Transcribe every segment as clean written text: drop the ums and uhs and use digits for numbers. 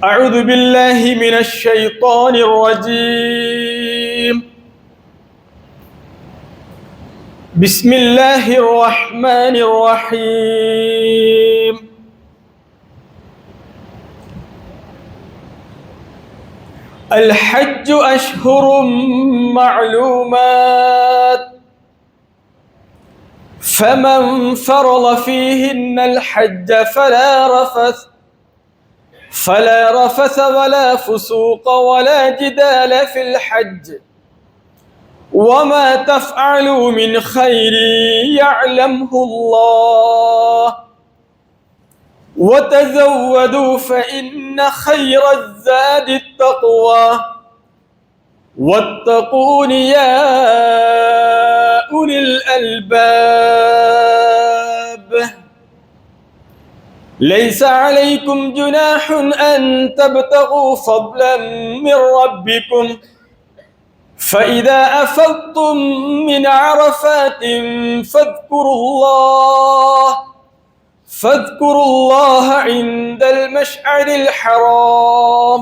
أعوذ بالله من الشيطان الرجيم. بسم الله الرحمن الرحيم. الحج أشهر معلومات فمن فرض فيهن الحج فلا رفث ولا فسوق ولا جدال في الحج وما تفعلوا من خير يعلمه الله وتزودوا فإن خير الزاد التقوى واتقون يا أولي الألباب. ليس عليكم جناح أن تبتغوا فضلا من ربكم فإذا أفضتم من عرفات فاذكروا الله عند المشعر الحرام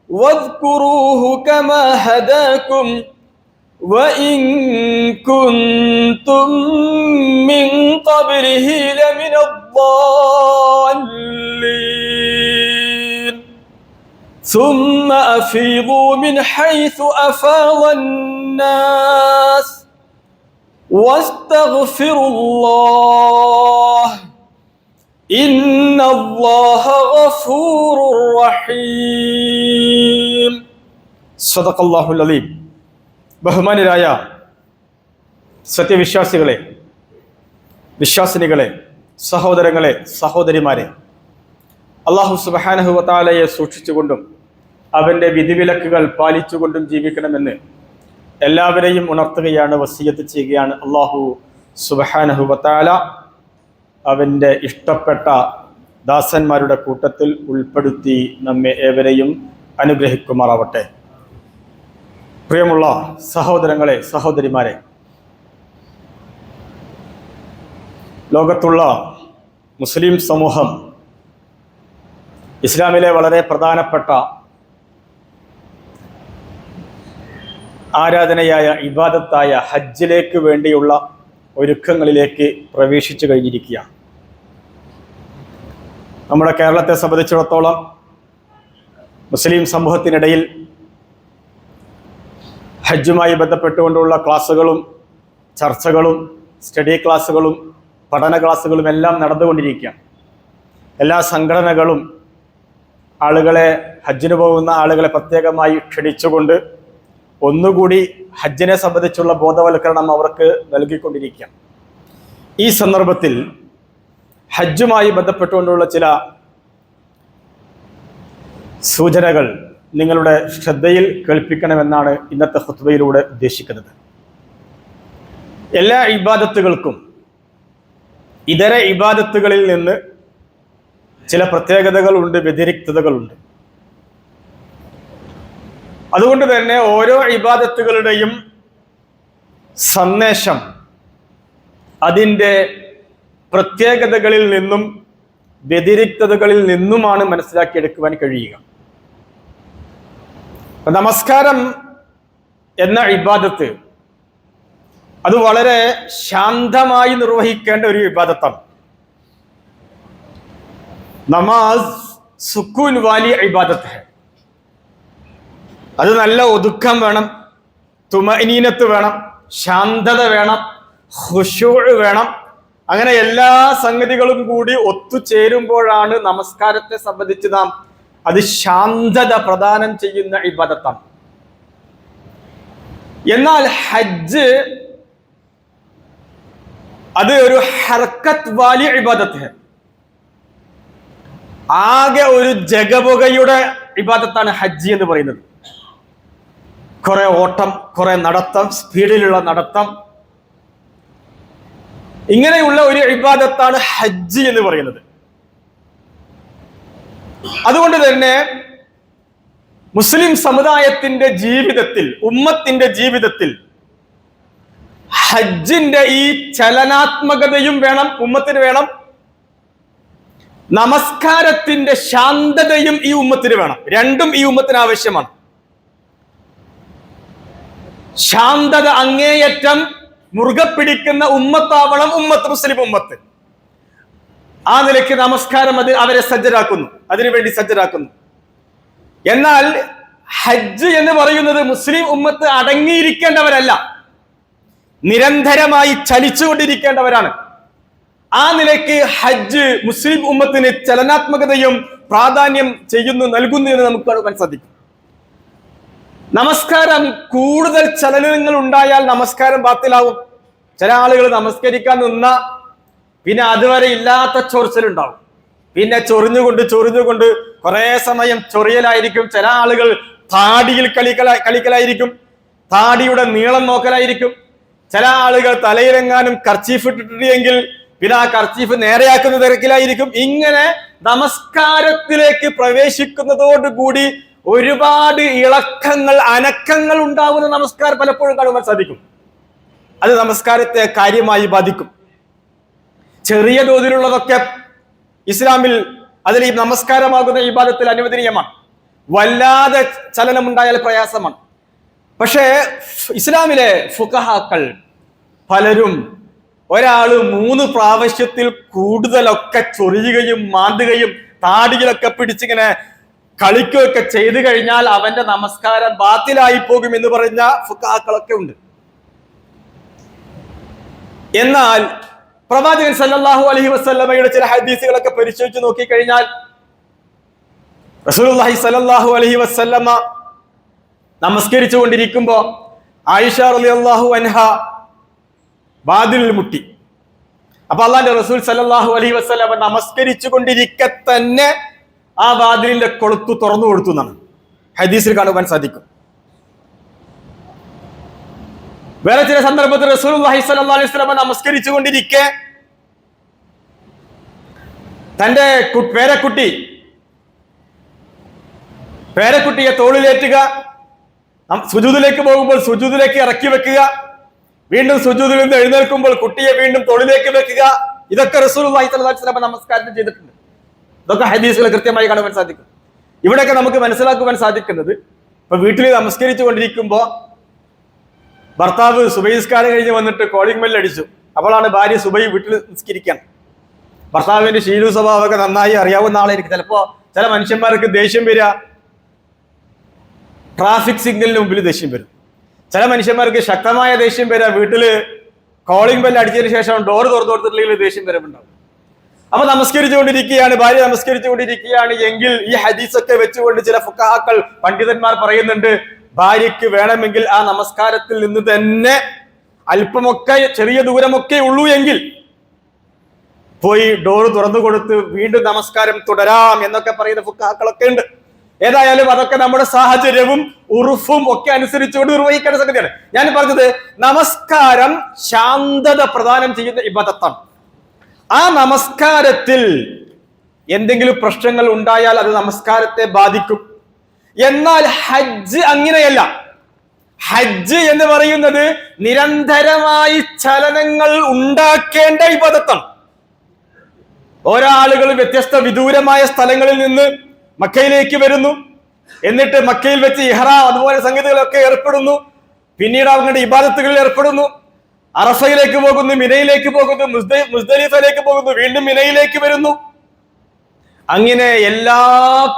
واذكروه كما هداكم وإن كنتم من قبله لمن الضالين ثم أفيضوا من حيث أفاض الناس واستغفروا الله إن الله غفور رحيم. صدق الله العظيم. ബഹുമാന്യരായ സത്യവിശ്വാസികളെ, വിശ്വാസിനികളെ, സഹോദരങ്ങളെ, സഹോദരിമാരെ, അല്ലാഹു സുബ്ഹാനഹു വ തആലയെ സൂക്ഷിച്ചുകൊണ്ടും അവൻ്റെ വിധിവിലക്കുകൾ പാലിച്ചുകൊണ്ടും ജീവിക്കണമെന്ന് എല്ലാവരെയും ഉണർത്തുകയാണ്, വസിയത്ത് ചെയ്യുകയാണ്. അല്ലാഹു സുബ്ഹാനഹു വ തആല അവൻ്റെ ഇഷ്ടപ്പെട്ട ദാസന്മാരുടെ കൂട്ടത്തിൽ ഉൾപ്പെടുത്തി നമ്മെ ഏവരെയും അനുഗ്രഹിക്കുമാറാവട്ടെ. പ്രിയമുള്ള സഹോദരങ്ങളെ, സഹോദരിമാരെ, ലോകത്തുള്ള മുസ്ലിം സമൂഹം ഇസ്ലാമിലെ വളരെ പ്രധാനപ്പെട്ട ആരാധനയായ ഇബാദത്തായ ഹജ്ജിലേക്ക് വേണ്ടിയുള്ള ഒരുക്കങ്ങളിലേക്ക് പ്രവേശിച്ചു കഴിഞ്ഞിരിക്കുകയാണ്. നമ്മുടെ കേരളത്തെ സംബന്ധിച്ചിടത്തോളം മുസ്ലിം സമൂഹത്തിനിടയിൽ ഹജ്ജുമായി ബന്ധപ്പെട്ടുകൊണ്ടുള്ള ക്ലാസ്സുകളും ചർച്ചകളും സ്റ്റഡി ക്ലാസ്സുകളും പഠന ക്ലാസ്സുകളും എല്ലാം നടന്നുകൊണ്ടിരിക്കുകയാണ്. എല്ലാ സംഘടനകളും ഹജ്ജിന് പോകുന്ന ആളുകളെ പ്രത്യേകമായി ക്ഷണിച്ചുകൊണ്ട് ഒന്നുകൂടി ഹജ്ജിനെ സംബന്ധിച്ചുള്ള ബോധവൽക്കരണം അവർക്ക് നൽകിക്കൊണ്ടിരിക്കുകയാണ്. ഈ സന്ദർഭത്തിൽ ഹജ്ജുമായി ബന്ധപ്പെട്ടുകൊണ്ടുള്ള ചില സൂചനകൾ നിങ്ങളുടെ ശ്രദ്ധയിൽ കേൾപ്പിക്കണമെന്നാണ് ഇന്നത്തെ ഖുത്ബയിലൂടെ ഉദ്ദേശിക്കുന്നത്. എല്ലാ ഇബാദത്തുകൾക്കും ഇതര ഇബാദത്തുകളിൽ നിന്ന് ചില പ്രത്യേകതകളുണ്ട്, വ്യതിരിക്തതകളുണ്ട്. അതുകൊണ്ട് തന്നെ ഓരോ ഇബാദത്തുകളുടെയും സന്ദേശം അതിൻ്റെ പ്രത്യേകതകളിൽ നിന്നും വ്യതിരിക്തതകളിൽ നിന്നുമാണ് മനസ്സിലാക്കിയെടുക്കുവാൻ കഴിയുക. നമസ്കാരം എന്ന ഇബാദത്ത് അത് വളരെ ശാന്തമായി നിർവഹിക്കേണ്ട ഒരു ഇബാദത്താണ്. നമാസ് സുക്കൂൻ വാലി ഇബാദത്ത്. അത് നല്ല ഒതുക്കം വേണം, തുമഅനീനത്ത് വേണം, ശാന്തത വേണം, ഖുശൂഅ് വേണം. അങ്ങനെ എല്ലാ സംഗതികളും കൂടി ഒത്തുചേരുമ്പോഴാണ് നമസ്കാരത്തെ സംബന്ധിച്ച് നാം അത് ശാന്തത പ്രദാനം ചെയ്യുന്ന ഇബാദത്താണ്. എന്നാൽ ഹജ്ജ് അത് ഒരു ഹർക്കത്ത് വാലി ഇബാദത്ത്. ആകെ ഒരു ജഗപുകയുടെ ഇബാദത്താണ് ഹജ്ജ് എന്ന് പറയുന്നത്. കുറെ ഓട്ടം, കുറെ നടത്തം, സ്പീഡിലുള്ള നടത്തം, ഇങ്ങനെയുള്ള ഒരു ഇബാദത്താണ് ഹജ്ജ് എന്ന് പറയുന്നത്. അതുകൊണ്ട് തന്നെ മുസ്ലിം സമുദായത്തിന്റെ ജീവിതത്തിൽ, ഉമ്മത്തിന്റെ ജീവിതത്തിൽ ഹജ്ജിന്റെ ഈ ചലനാത്മകതയും വേണം, ഉമ്മത്തിന് വേണം. നമസ്കാരത്തിന്റെ ശാന്തതയും ഈ ഉമ്മത്തിന് വേണം. രണ്ടും ഈ ഉമ്മത്തിന് ആവശ്യമാണ്. ശാന്തത അങ്ങേയറ്റം മുറുകെ പിടിക്കുന്ന ഉമ്മത്താവണം മുസ്ലിം ഉമ്മത്ത്. ആ നിലയ്ക്ക് നമസ്കാരം അവരെ സജ്ജരാക്കുന്നു, അതിനുവേണ്ടി സജ്ജരാക്കുന്നു. എന്നാൽ ഹജ്ജ് എന്ന് പറയുന്നത് മുസ്ലിം ഉമ്മത്ത് അടങ്ങിയിരിക്കേണ്ടവരല്ല, നിരന്തരമായി ചലിച്ചുകൊണ്ടിരിക്കേണ്ടവരാണ്. ആ നിലയ്ക്ക് ഹജ്ജ് മുസ്ലിം ഉമ്മത്തിന് ചലനാത്മകതയും പ്രാധാന്യം നൽകുന്നു എന്ന് നമുക്ക് കാണുവാൻ സാധിക്കും. നമസ്കാരം കൂടുതൽ ചലനങ്ങൾ ഉണ്ടായാൽ നമസ്കാരം ബാത്തിലാവും. ചില ആളുകൾ നമസ്കരിക്കാൻ നിന്ന പിന്നെ അതുവരെ ഇല്ലാത്ത ചൊറിച്ചിലുണ്ടാവും. പിന്നെ ചൊറിഞ്ഞുകൊണ്ട് കുറെ സമയം ചൊറിയലായിരിക്കും. ചില ആളുകൾ താടിയിൽ കളിക്കലായിരിക്കും, താടിയുടെ നീളം നോക്കലായിരിക്കും. ചില ആളുകൾ തലയിലെങ്ങാനും കർച്ചീഫ് ഇട്ടിട്ടുണ്ടെങ്കിൽ പിന്നെ ആ കർച്ചീഫ് നേരെയാക്കുന്ന തിരക്കിലായിരിക്കും. ഇങ്ങനെ നമസ്കാരത്തിലേക്ക് പ്രവേശിക്കുന്നതോടുകൂടി ഒരുപാട് ഇളക്കങ്ങൾ, അനക്കങ്ങൾ ഉണ്ടാവുന്ന നമസ്കാരം പലപ്പോഴും കാണുവാൻ സാധിക്കും. അത് നമസ്കാരത്തെ കാര്യമായി ബാധിക്കും. ചെറിയ തോതിലുള്ളതൊക്കെ ഇസ്ലാമിൽ അതിൽ ഈ നമസ്കാരമാകുന്ന ഇബാദത്തിൽ അനുവദനീയമാണ്. വല്ലാതെ ചലനമുണ്ടായാൽ പ്രയാസമാണ്. പക്ഷേ ഇസ്ലാമിലെ ഫുഖഹാക്കൾ പലരും ഒരാള് 3 പ്രാവശ്യത്തിൽ കൂടുതലൊക്കെ ചൊറിയുകയും മാന്തുകയും താടികളൊക്കെ പിടിച്ചിങ്ങനെ കളിക്കുകയൊക്കെ ചെയ്തു കഴിഞ്ഞാൽ അവന്റെ നമസ്കാരം ബാത്തിലായി പോകും എന്ന് പറഞ്ഞ ഫുഖഹാക്കളൊക്കെ ഉണ്ട്. എന്നാൽ പ്രവാചകൻ സല്ലല്ലാഹു അലൈഹി വസല്ലമയുടെ ചില ഹദീസുകളൊക്കെ പരിശോധിച്ച് നോക്കിക്കഴിഞ്ഞാൽ റസൂലുള്ളാഹി സല്ലല്ലാഹു അലൈഹി വസല്ലമ നമസ്കരിച്ചു കൊണ്ടിരിക്കുമ്പോ ആയിഷ റളിയല്ലാഹു അൻഹ വാതിലിൽ മുട്ടി. അപ്പൊ അള്ളാന്റെ റസൂൽ സല്ലല്ലാഹു അലൈഹി വസല്ലമ നമസ്കരിച്ചു കൊണ്ടിരിക്കെ തന്നെ ആ വാതിലിന്റെ കൊളുത്തു തുറന്നു കൊടുത്തു എന്നാണ് ഹദീസിൽ കാണുവാൻ സാധിക്കും. വേറെ ചില സന്ദർഭത്തിൽ റസൂലുള്ളാഹി സ്വല്ലല്ലാഹു അലൈഹി വസല്ലം നമസ്കരിച്ചു കൊണ്ടിരിക്കെ തന്റെ പേരക്കുട്ടിയെ തോളിലേറ്റുക, സുജൂദിലേക്ക് പോകുമ്പോൾ സുജൂദിലേക്ക് ഇറക്കി വെക്കുക, വീണ്ടും സുജൂദിൽ നിന്ന് എഴുന്നേൽക്കുമ്പോൾ കുട്ടിയെ വീണ്ടും തോളിലേക്ക് വെക്കുക. ഇതൊക്കെ റസൂലുള്ളാഹി സ്വല്ലല്ലാഹു അലൈഹി വസല്ലം നമസ്കാരത്തിൽ ചെയ്തിട്ടുണ്ട്. ഇതൊക്കെ ഹദീസുകൾ കൃത്യമായി കാണുവാൻ സാധിക്കും. ഇവിടെയൊക്കെ നമുക്ക് മനസ്സിലാക്കുവാൻ സാധിക്കുന്നത്, ഇപ്പൊ വീട്ടിൽ നമസ്കരിച്ചു കൊണ്ടിരിക്കുമ്പോ ഭർത്താവ് സുബഹി നിസ്കാരം കഴിഞ്ഞ് വന്നിട്ട് കോളിംഗ് ബെൽ അടിച്ചു. അപ്പോഴാണ് ഭാര്യ സുബഹി വീട്ടിൽ നിസ്കരിക്കാൻ. ഭർത്താവിന്റെ ശീല സ്വഭാവമൊക്കെ നന്നായി അറിയാവുന്ന ആളായിരിക്കും. ചിലപ്പോ ചില മനുഷ്യന്മാർക്ക് ദേഷ്യം വരിക ട്രാഫിക് സിഗ്നലിന് മുമ്പിൽ ദേഷ്യം വരും. ചില മനുഷ്യന്മാർക്ക് ശക്തമായ ദേഷ്യം വരിക വീട്ടില് കോളിംഗ് ബെൽ അടിച്ചതിന് ശേഷം ഡോർ തുറന്നു കൊടുത്തിട്ടില്ലെങ്കിൽ ദേഷ്യം വരവുണ്ടാവും. അപ്പൊ ഭാര്യ നമസ്കരിച്ചുകൊണ്ടിരിക്കുകയാണ് എങ്കിൽ ഈ ഹദീസൊക്കെ വെച്ചുകൊണ്ട് ചില ഫുഖഹാക്കൾ, പണ്ഡിതന്മാർ പറയുന്നുണ്ട്, ഭാര്യയ്ക്ക് വേണമെങ്കിൽ ആ നമസ്കാരത്തിൽ നിന്ന് തന്നെ അല്പമൊക്കെ ചെറിയ ദൂരമൊക്കെ ഉള്ളൂ എങ്കിൽ പോയി ഡോറ് തുറന്നു കൊടുത്ത് വീണ്ടും നമസ്കാരം തുടരാം എന്നൊക്കെ പറയുന്ന ഫുഖഹാക്കളൊക്കെ ഉണ്ട്. ഏതായാലും അതൊക്കെ നമ്മുടെ സാഹചര്യവും ഉറുഫും ഒക്കെ അനുസരിച്ചുകൊണ്ട് നിർവഹിക്കേണ്ട സംഗതിയാണ്. ഞാൻ പറഞ്ഞത് നമസ്കാരം ശാന്തത പ്രദാനം ചെയ്യുന്ന ഇബാദത്താണ്. ആ നമസ്കാരത്തിൽ എന്തെങ്കിലും പ്രശ്നങ്ങൾ ഉണ്ടായാൽ അത് നമസ്കാരത്തെ ബാധിക്കും. എന്നാൽ ഹജ്ജ് അങ്ങനെയല്ല. ഹജ്ജ് എന്ന് പറയുന്നത് നിരന്തരമായി ചലനങ്ങൾ ഉണ്ടാക്കേണ്ട ഇബാദത്താണ്. ഓരോ ആളുകൾ വ്യത്യസ്ത വിദൂരമായ സ്ഥലങ്ങളിൽ നിന്ന് മക്കയിലേക്ക് വരുന്നു, എന്നിട്ട് മക്കയിൽ വെച്ച് ഇഹ്റാം അതുപോലെ സംഗതികളൊക്കെ ഏർപ്പെടുന്നു, പിന്നീട് അവരുടെ ഇബാദത്തുകളിൽ ഏർപ്പെടുന്നു, അറഫയിലേക്ക് പോകുന്നു, മിനയിലേക്ക് പോകുന്നു, മുസ്ദലിഫയിലേക്ക് പോകുന്നു, വീണ്ടും മിനയിലേക്ക് വരുന്നു. അങ്ങനെ എല്ലാ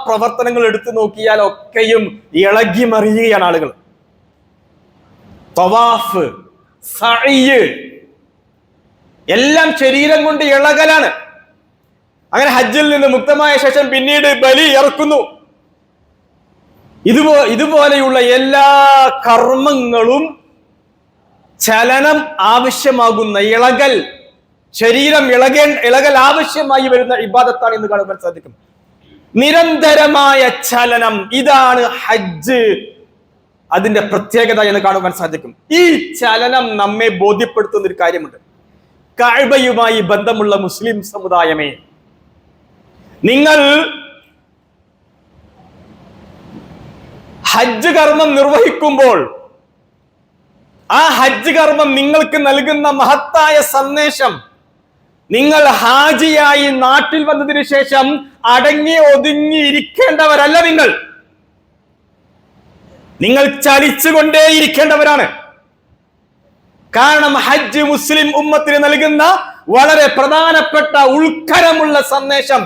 പ്രവർത്തനങ്ങളും എടുത്തു നോക്കിയാൽ ഒക്കെയും ഇളകി മറിയുകയാണ് ആളുകൾ. തവാഫ്, സഅയ് എല്ലാം ശരീരം കൊണ്ട് ഇളകലാണ്. അങ്ങനെ ഹജ്ജിൽ നിന്ന് മുക്തമായ ശേഷം പിന്നീട് ബലി ഇറക്കുന്നു. ഇതുപോലെയുള്ള എല്ലാ കർമ്മങ്ങളും ചലനം ആവശ്യമാകുന്ന ശരീരം ഇളകൽ ആവശ്യമായി വരുന്ന ഇബാദത്താണ് എന്ന് കാണുവാൻ സാധിക്കും. നിരന്തരമായ ചലനം, ഇതാണ് ഹജ്ജ് അതിന്റെ പ്രത്യേകത എന്ന് കാണുവാൻ സാധിക്കും. ഈ ചലനം നമ്മെ ബോധ്യപ്പെടുത്തുന്ന ഒരു കാര്യമുണ്ട്. കഅബയുമായി ബന്ധമുള്ള മുസ്ലിം സമുദായമേ, നിങ്ങൾ ഹജ്ജ് കർമ്മം നിർവഹിക്കുമ്പോൾ ആ ഹജ്ജ് കർമ്മം നിങ്ങൾക്ക് നൽകുന്ന മഹത്തായ സന്ദേശം നിങ്ങൾ ഹാജിയായി നാട്ടിൽ വന്നതിന് ശേഷം അടങ്ങി ഒതുങ്ങി ഇരിക്കേണ്ടവരല്ല. നിങ്ങൾ ചലിച്ചുകൊണ്ടേയിരിക്കേണ്ടവരാണ്. കാരണം ഹജ്ജ് മുസ്ലിം ഉമ്മത്തിന് നൽകുന്ന വളരെ പ്രധാനപ്പെട്ട ഉൾക്കരമുള്ള സന്ദേശം.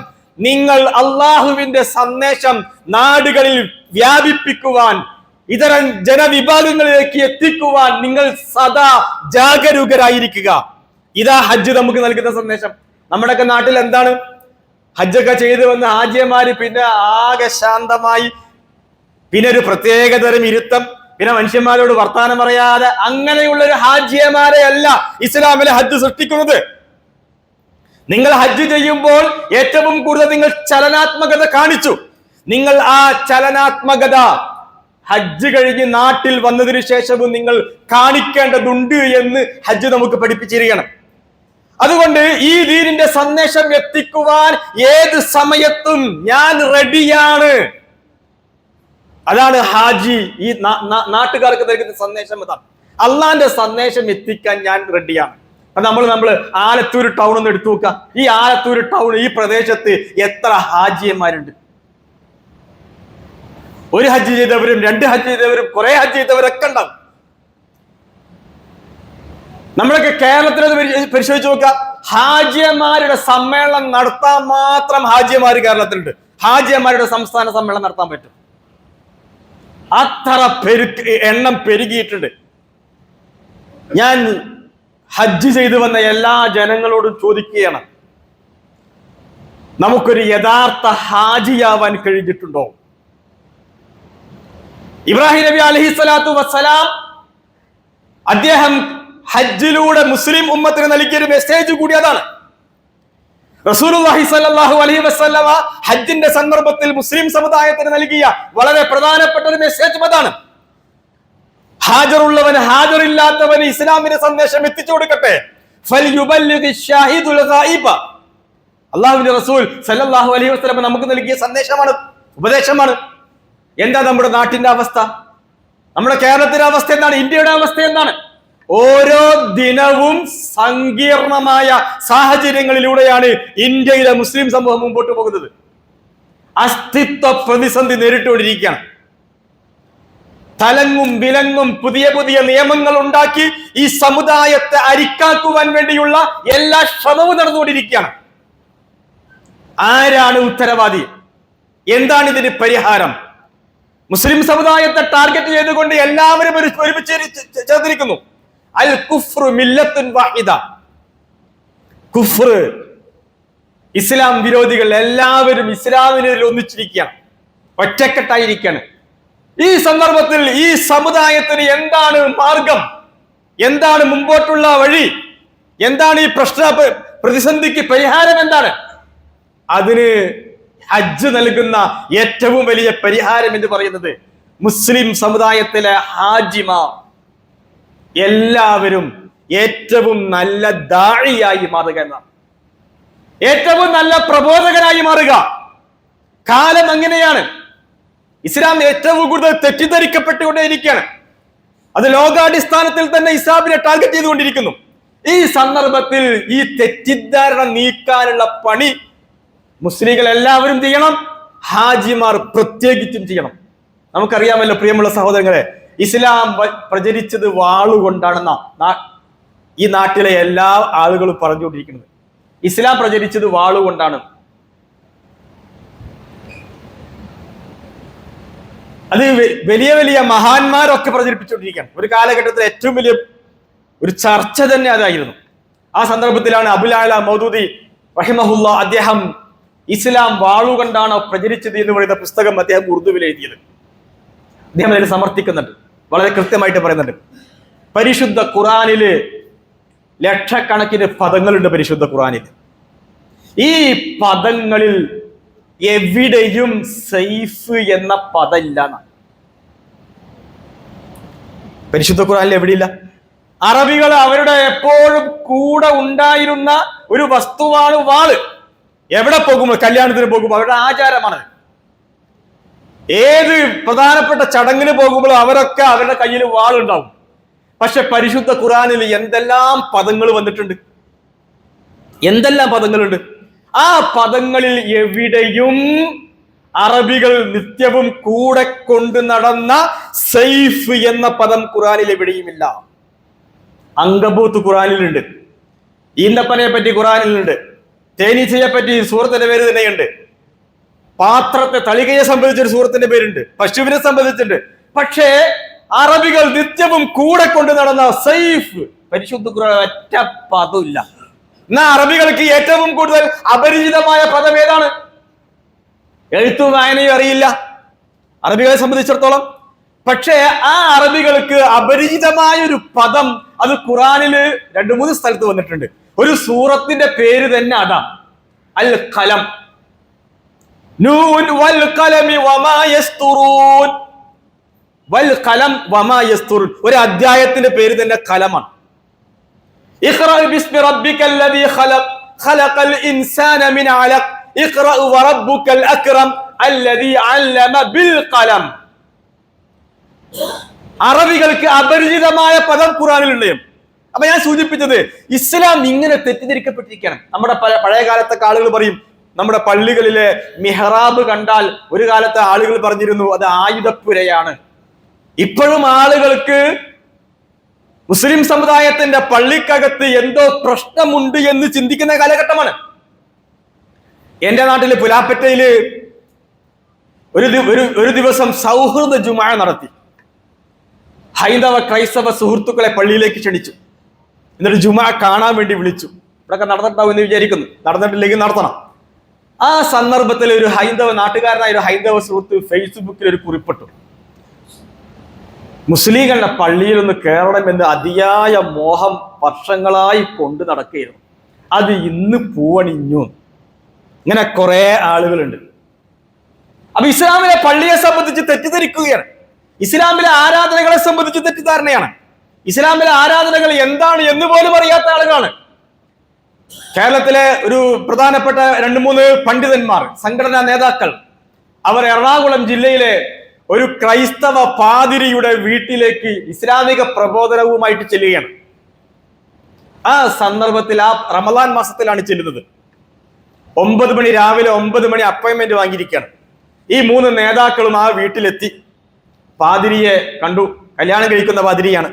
നിങ്ങൾ അള്ളാഹുവിന്റെ സന്ദേശം നാടുകളിൽ വ്യാപിപ്പിക്കുവാൻ, ഇതര ജനവിഭാഗങ്ങളിലേക്ക് എത്തിക്കുവാൻ നിങ്ങൾ സദാ ജാഗരൂകരായിരിക്കുക. ഇതാ ഹജ്ജ് നമുക്ക് നൽകുന്ന സന്ദേശം. നമ്മുടെയൊക്കെ നാട്ടിൽ എന്താണ്, ഹജ്ജൊക്കെ ചെയ്തു വന്ന ഹാജിയമാര് പിന്നെ ആകെ ശാന്തമായി, പിന്നെ ഒരു പ്രത്യേകതരം ഇരുത്തം, പിന്നെ മനുഷ്യന്മാരോട് വർത്താനം പറയാതെ, അങ്ങനെയുള്ള ഒരു ഹാജിയമാരെ അല്ല ഇസ്ലാമിലെ ഹജ്ജ് സൃഷ്ടിക്കുന്നത്. നിങ്ങൾ ഹജ്ജ് ചെയ്യുമ്പോൾ ഏറ്റവും കൂടുതൽ നിങ്ങൾ ചലനാത്മകത കാണിച്ചു. നിങ്ങൾ ആ ചലനാത്മകത ഹജ്ജ് കഴിഞ്ഞ് നാട്ടിൽ വന്നതിന് ശേഷവും നിങ്ങൾ കാണിക്കേണ്ടതുണ്ട് എന്ന് ഹജ്ജ് നമുക്ക് പഠിപ്പിച്ചിരിക്കണം. അതുകൊണ്ട് ഈ ദീനിന്റെ സന്ദേശം എത്തിക്കുവാൻ ഏത് സമയത്തും ഞാൻ റെഡിയാണ്. അതാണ് ഹാജി ഈ നാട്ടുകാർക്ക് നൽകുന്ന സന്ദേശം. അതാണ് അള്ളാന്റെ സന്ദേശം എത്തിക്കാൻ ഞാൻ റെഡിയാണ്. നമ്മൾ ആലത്തൂർ ടൗൺ ഒന്ന് എടുത്തു നോക്കുക. ഈ ആലത്തൂർ ടൗൺ, ഈ പ്രദേശത്ത് എത്ര ഹാജിയന്മാരുണ്ട്? ഒരു ഹജ്ജ് ചെയ്തവരും 2 ഹജ്ജ് ചെയ്തവരും കുറെ ഹജ്ജ് ചെയ്തവരൊക്കെ ഉണ്ടാവും. നമ്മളൊക്കെ കേരളത്തിലത് പരിശോധിച്ച് നോക്കുക. ഹാജിയന്മാരുടെ സമ്മേളനം നടത്താൻ മാത്രം ഹാജിയന്മാർ കേരളത്തിലുണ്ട്. ഹാജിയന്മാരുടെ സംസ്ഥാന സമ്മേളനം നടത്താൻ പറ്റും. അത്ര എണ്ണം പെരുകിയിട്ടുണ്ട്. ഞാൻ ഹജ്ജ് ചെയ്തു വന്ന എല്ലാ ജനങ്ങളോടും ചോദിക്കുകയാണ്, നമുക്കൊരു യഥാർത്ഥ ഹാജിയാവാൻ കഴിഞ്ഞിട്ടുണ്ടോ? ഇബ്രാഹിം നബി അലൈഹിസ്സലാത്തു വസ്സലാം അദ്ദേഹം ഹജ്ജിലൂടെ മുസ്ലിം ഉമ്മത്തിന് നൽകിയൊരു മെസ്സേജ് കൂടി അതാണ്. റസൂലുള്ളാഹി സ്വല്ലല്ലാഹു അലൈഹി വസല്ലമ ഹജ്ജിന്റെ സന്ദർഭത്തിൽ മുസ്ലിം സമുദായത്തിന് നൽകിയ വളരെ പ്രധാനപ്പെട്ട ഒരു മെസ്സേജ് അതാണ്. ഹാജറുള്ളവൻ ഹാജറില്ലാത്തവന് ഇസ്ലാമിന്റെ സന്ദേശം എത്തിച്ചു കൊടുക്കട്ടെ. അള്ളാഹുവിന്റെ റസൂൽ സല്ലല്ലാഹു അലൈഹി വസല്ലമ നമുക്ക് നൽകിയ സന്ദേശമാണ്, ഉപദേശമാണ്. എന്താ നമ്മുടെ നാട്ടിന്റെ അവസ്ഥ? നമ്മുടെ കേരളത്തിന്റെ അവസ്ഥ എന്താണ്? ഇന്ത്യയുടെ അവസ്ഥ എന്താണ്? ഓരോ ദിനവും സങ്കീർണമായ സാഹചര്യങ്ങളിലൂടെയാണ് ഇന്ത്യയിലെ മുസ്ലിം സമൂഹം മുമ്പോട്ട് പോകുന്നത്. അസ്തിത്വ പ്രതിസന്ധി നേരിട്ടുകൊണ്ടിരിക്കുകയാണ്. തലങ്ങും വിലങ്ങും പുതിയ പുതിയ നിയമങ്ങൾ ഉണ്ടാക്കി ഈ സമുദായത്തെ അരിക്കാക്കുവാൻ വേണ്ടിയുള്ള എല്ലാ ശ്രമവും നടന്നുകൊണ്ടിരിക്കുകയാണ്. ആരാണ് ഉത്തരവാദി? എന്താണ് ഇതിന് പരിഹാരം? മുസ്ലിം സമുദായത്തെ ടാർഗറ്റ് ചെയ്തുകൊണ്ട് എല്ലാവരും ഒരുമിച്ച് ചേർന്നിരിക്കുന്നു. അൽ കുഫ്റു മില്ലത്തുൻ വാഹിദ. കുഫ്ർ, ഇസ്ലാം വിരോധികൾ എല്ലാവരും ഇസ്ലാമിനെതിരെ ഒന്നിച്ചിരിക്കുകയാണ്, ഒറ്റക്കെട്ടായിരിക്കുകയാണ്. ഈ സന്ദർഭത്തിൽ ഈ സമുദായത്തിന് എന്താണ് മാർഗം? എന്താണ് മുമ്പോട്ടുള്ള വഴി? എന്താണ് ഈ പ്രതിസന്ധിക്ക് പരിഹാരം? എന്താണ് അതിന് ഹജ്ജ് നൽകുന്ന ഏറ്റവും വലിയ പരിഹാരം എന്ന് പറയുന്നത്? മുസ്ലിം സമുദായത്തിലെ ഹാജിമാർ എല്ലാവരും ഏറ്റവും നല്ല ദാഇയായി മാറുക എന്നാണ്, ഏറ്റവും നല്ല പ്രബോധകനായി മാറുക. കാലം അങ്ങനെയാണ്. ഇസ്ലാം ഏറ്റവും കൂടുതൽ തെറ്റിദ്ധരിക്കപ്പെട്ടുകൊണ്ടേയിരിക്കുകയാണ്. അത് ലോകാടിസ്ഥാനത്തിൽ തന്നെ ഇസ്ലാമിനെ ടാർഗറ്റ് ചെയ്തുകൊണ്ടിരിക്കുന്നു. ഈ സന്ദർഭത്തിൽ ഈ തെറ്റിദ്ധാരണ നീക്കാനുള്ള പണി മുസ്ലിങ്ങൾ എല്ലാവരും ചെയ്യണം, ഹാജിമാർ പ്രത്യേകിച്ചും ചെയ്യണം. നമുക്കറിയാമല്ലോ പ്രിയമുള്ള സഹോദരങ്ങളെ, ഇസ്ലാം പ്രചരിച്ചത് വാളുകൊണ്ടാണെന്ന ഈ നാട്ടിലെ എല്ലാ ആളുകളും പറഞ്ഞുകൊണ്ടിരിക്കുന്നത്. ഇസ്ലാം പ്രചരിച്ചത് വാളുകൊണ്ടാണ്. അത് വലിയ വലിയ മഹാന്മാരൊക്കെ പ്രചരിപ്പിച്ചുകൊണ്ടിരിക്കുകയാണ്. ഒരു കാലഘട്ടത്തിൽ ഏറ്റവും വലിയ ഒരു ചർച്ച തന്നെ അതായിരുന്നു. ആ സന്ദർഭത്തിലാണ് അബുൽ അഅല മൗദൂദി റഹിമഹുല്ലാ അദ്ദേഹം ഇസ്ലാം വാളുകൊണ്ടാണോ പ്രചരിച്ചത് എന്ന് പറയുന്ന പുസ്തകം അദ്ദേഹം ഉറുദുവിൽ എഴുതിയത്. അദ്ദേഹം അതിൽ സമർത്ഥിക്കുന്നുണ്ട്, വളരെ കൃത്യമായിട്ട് പറയുന്നുണ്ട്. പരിശുദ്ധ ഖുർആനില് ലക്ഷക്കണക്കിന് പദങ്ങളുണ്ട്. പരിശുദ്ധ ഖുർആനിൽ ഈ പദങ്ങളിൽ എവിടെയും സൈഫ് എന്ന പദമില്ല. പരിശുദ്ധ ഖുർആനിൽ എവിടെയില്ല. അറബികൾ അവരുടെ എപ്പോഴും കൂടെ ഉണ്ടായിരുന്ന ഒരു വസ്തുവാണ് വാള്. എവിടെ പോകുമ്പോൾ, കല്യാണത്തിന് പോകുമ്പോൾ അവരുടെ ആചാരമാണ്. ഏത് പ്രധാനപ്പെട്ട ചടങ്ങിന് പോകുമ്പോഴും അവരൊക്കെ അവരുടെ കയ്യിൽ വാളുണ്ടാവും. പക്ഷെ പരിശുദ്ധ ഖുർആനിൽ എന്തെല്ലാം പദങ്ങൾ വന്നിട്ടുണ്ട്, എന്തെല്ലാം പദങ്ങളുണ്ട്. ആ പദങ്ങളിൽ എവിടെയും അറബികൾ നിത്യവും കൂടെ കൊണ്ട് നടന്ന സൈഫ് എന്ന പദം ഖുറാനിൽ എവിടെയുമില്ല. അങ്കബൂത്ത് ഖുറാനിലുണ്ട്, ഈന്തപ്പനയെ പറ്റി ഖുറാനിലുണ്ട്, തേനീച്ചയെ പറ്റി സൂറത്തിന്റെ പേര് തന്നെയുണ്ട്, പാത്രത്തെ തളികയെ സംബന്ധിച്ചൊരു സൂറത്തിന്റെ പേരുണ്ട്, പശുവിനെ സംബന്ധിച്ചിട്ടുണ്ട്. പക്ഷേ അറബികൾ നിത്യവും കൂടെ കൊണ്ട് നടന്ന സൈഫ് പരിശുദ്ധ ഖുർആൻ ഒറ്റ പദമില്ല. എന്നാ അറബികൾക്ക് ഏറ്റവും കൂടുതൽ അപരിചിതമായ പദം ഏതാണ്? എഴുത്തും വായനയും അറിയില്ല അറബികളെ സംബന്ധിച്ചിടത്തോളം. പക്ഷേ ആ അറബികൾക്ക് അപരിചിതമായ ഒരു പദം അത് ഖുറാനില് 2-3 സ്ഥലത്ത് വന്നിട്ടുണ്ട്. ഒരു സൂറത്തിന്റെ പേര് തന്നെ അതാ, അൽ ഖലം. നൂൻ വൽ ഖലമി വമാ യസ്തുറൂൻ. വൽ ഖലം വമാ യസ്തുറൂൻ, ഒരു അധ്യായത്തിന്റെ പേര് തന്നെ ഖലമാണ്. ഇഖ്റ ബിസ്മി റബ്ബിക്കല്ലദീ ഖലഖ് ഖലഖൽ ഇൻസാന മിൻ അലഖ് ഇഖ്റ വറബ്ബുക്കൽ അക്രം അല്ലദീ അല്ലമ ബിൽ ഖലം. അറബികൾക്ക് അപരിചിതമായ പദം ഖുറാനിലുണ്ട്. അപ്പൊ ഞാൻ സൂചിപ്പിച്ചത് ഇസ്ലാം ഇങ്ങനെ തെറ്റിദ്ധരിക്കപ്പെട്ടിരിക്കുകയാണ്. നമ്മുടെ പഴയ കാലത്തൊക്കെ ആളുകൾ പറയും, നമ്മുടെ പള്ളികളിലെ മിഹ്റാബ് കണ്ടാൽ ഒരു കാലത്തെ ആളുകൾ പറഞ്ഞിരുന്നു അത് ആയുധപ്പുരയാണ്. ഇപ്പോഴും ആളുകൾക്ക് മുസ്ലിം സമുദായത്തിന്റെ പള്ളിക്കകത്ത് എന്തോ പ്രശ്നമുണ്ട് എന്ന് ചിന്തിക്കുന്ന കാലഘട്ടമാണ്. എന്റെ നാട്ടില് പുലാപ്പറ്റയില് ഒരു ദിവസം സൗഹൃദ ജുമാ നടത്തി. ഹൈന്ദവ ക്രൈസ്തവ സുഹൃത്തുക്കളെ പള്ളിയിലേക്ക് ക്ഷണിച്ചു. എന്നിട്ട് ജുമാ കാണാൻ വേണ്ടി വിളിച്ചു. ഇവിടെയൊക്കെ നടന്നിട്ടുണ്ടാവും എന്ന് വിചാരിക്കുന്നു, നടന്നിട്ടില്ലെങ്കിൽ നടത്തണം. ആ സന്ദർഭത്തിൽ ഒരു നാട്ടുകാരനായ ഒരു ഹൈന്ദവ സുഹൃത്ത് ഫേസ്ബുക്കിൽ ഒരു കുറിപ്പിട്ടു, മുസ്ലിങ്ങളുടെ പള്ളിയിൽ ഒന്ന് കയറണമെന്ന് അതിയായ മോഹം വർഷങ്ങളായി കൊണ്ട് നടക്കുകയായിരുന്നു, അത് ഇന്ന് പൂവണിഞ്ഞു. ഇങ്ങനെ കുറെ ആളുകളുണ്ട്. അപ്പൊ ഇസ്ലാമിലെ പള്ളിയെ സംബന്ധിച്ച് തെറ്റിദ്ധരിക്കുകയാണ്. ഇസ്ലാമിലെ ആരാധനകളെ സംബന്ധിച്ച് തെറ്റിദ്ധാരണയാണ്. ഇസ്ലാമിലെ ആരാധനകൾ എന്താണ് എന്ന് പോലും അറിയാത്ത ആളുകളാണ്. കേരളത്തിലെ ഒരു പ്രധാനപ്പെട്ട 2-3 പണ്ഡിതന്മാർ, സംഘടനാ നേതാക്കൾ, അവർ എറണാകുളം ജില്ലയിലെ ഒരു ക്രൈസ്തവ പാതിരിയുടെ വീട്ടിലേക്ക് ഇസ്ലാമിക പ്രബോധനവുമായിട്ട് ചെല്ലുകയാണ്. ആ സന്ദർഭത്തിൽ ആ റമദാൻ മാസത്തിലാണ് ചെല്ലുന്നത്. 9 മണി രാവിലെ 9 മണി അപ്പോയിന്റ്മെന്റ് വാങ്ങിയിരിക്കുകയാണ്. ഈ 3 നേതാക്കളും ആ വീട്ടിലെത്തി. പാതിരിയെ കണ്ടു, കല്യാണം കഴിക്കുന്ന പാതിരിയാണ്.